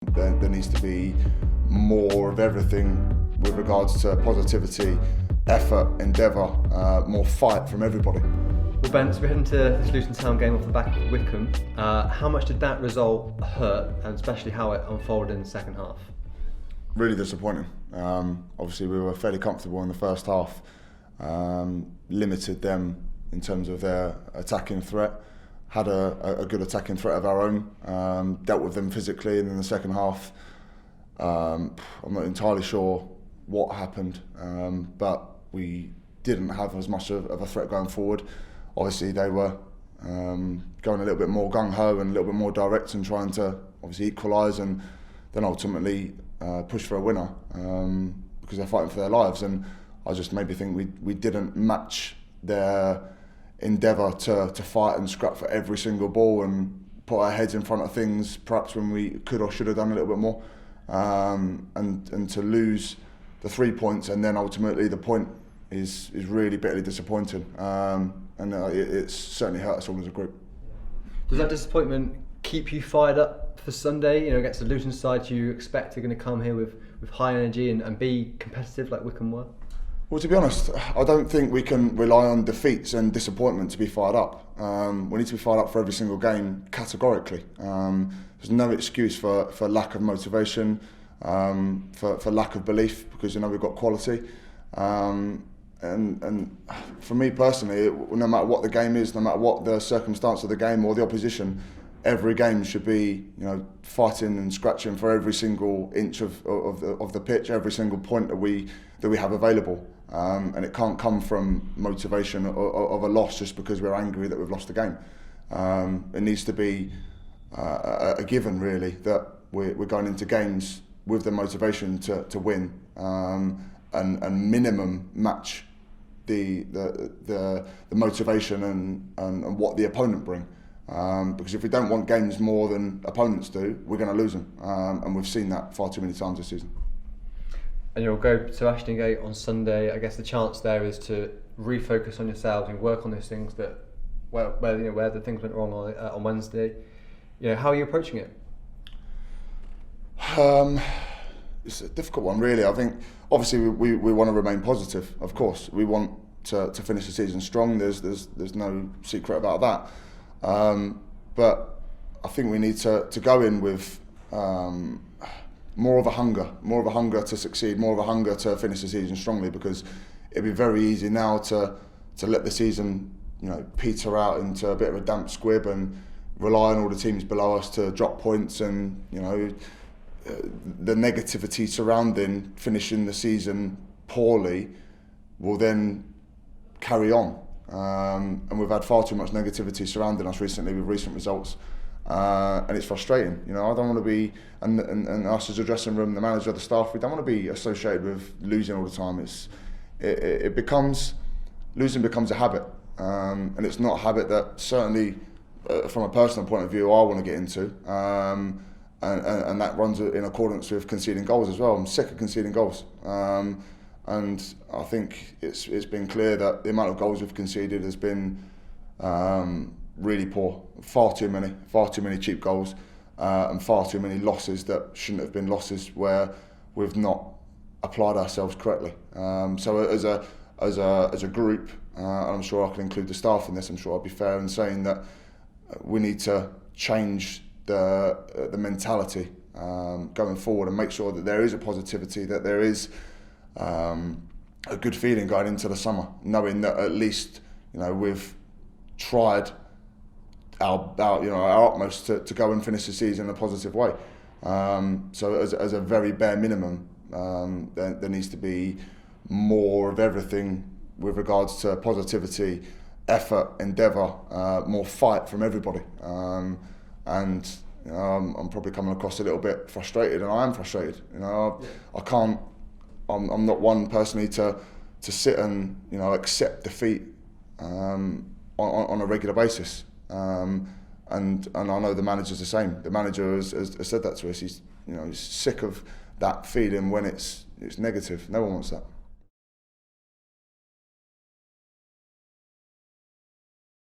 There needs to be more of everything with regards to positivity, effort, endeavour, more fight from everybody. Well, Ben, so we're heading to this Luton Town game off the back of Wycombe. How much did that result hurt, and especially how it unfolded in the second half? Really disappointing. Obviously, we were fairly comfortable in the first half, limited them in terms of their attacking threat, had a good attacking threat of our own, dealt with them physically, and in the second half, I'm not entirely sure what happened, but we didn't have as much of a threat going forward. Obviously, they were going a little bit more gung-ho and a little bit more direct and trying to obviously equalise and then ultimately push for a winner because they're fighting for their lives. And I just maybe think we didn't match their endeavour to fight and scrap for every single ball and put our heads in front of things perhaps when we could or should have done a little bit more. And to lose the 3 points and then ultimately the point is really bitterly disappointing. And it's certainly hurt us all as a group. Does that disappointment keep you fired up for Sunday? You know, against the Luton side, you expect they're going to come here with high energy and be competitive like Wycombe were? Well, to be honest, I don't think we can rely on defeats and disappointment to be fired up. We need to be fired up for every single game, categorically. There's no excuse for lack of motivation, for lack of belief, because you know we've got quality. And for me personally, no matter what the game is, no matter what the circumstance of the game or the opposition, every game should be, you know, fighting and scratching for every single inch of the pitch, every single point that we have available. And it can't come from motivation of a loss just because we're angry that we've lost the game. It needs to be a given, really, that we're going into games with the motivation to win and minimum match the motivation and what the opponent bring. Because if we don't want games more than opponents do, we're going to lose them. And we've seen that far too many times this season. And you'll go to Ashton Gate on Sunday. I guess the chance there is to refocus on yourselves and work on those things that where the things went wrong on Wednesday. You know, how are you approaching it? It's a difficult one, really. I think obviously we want to remain positive. Of course, we want to finish the season strong. There's no secret about that. But I think we need to go in with more of a hunger to succeed, more of a hunger to finish the season strongly, because it'd be very easy now to let the season, you know, peter out into a bit of a damp squib and rely on all the teams below us to drop points, and you know the negativity surrounding finishing the season poorly will then carry on. And we've had far too much negativity surrounding us recently with recent results. And it's frustrating. You know, I don't want to be, and us as a dressing room, the manager, the staff, we don't want to be associated with losing all the time. Losing becomes a habit, and it's not a habit that certainly, from a personal point of view, I want to get into. And that runs in accordance with conceding goals as well. I'm sick of conceding goals. And I think it's been clear that the amount of goals we've conceded has been really poor. Far too many cheap goals, and far too many losses that shouldn't have been losses where we've not applied ourselves correctly. So as a group, and I'm sure I can include the staff in this, I'm sure I'll be fair in saying that we need to change the mentality going forward and make sure that there is a positivity, that there is a good feeling going into the summer, knowing that at least, you know, we've tried our utmost to go and finish the season in a positive way. So as a very bare minimum, there needs to be more of everything with regards to positivity, effort, endeavour, more fight from everybody. And you know, I'm probably coming across a little bit frustrated, and I am frustrated. You know, I can't. I'm not one personally to sit and, you know, accept defeat on a regular basis. And I know the manager's the same. The manager has said that to us. He's sick of that feeling when it's negative. No one wants that.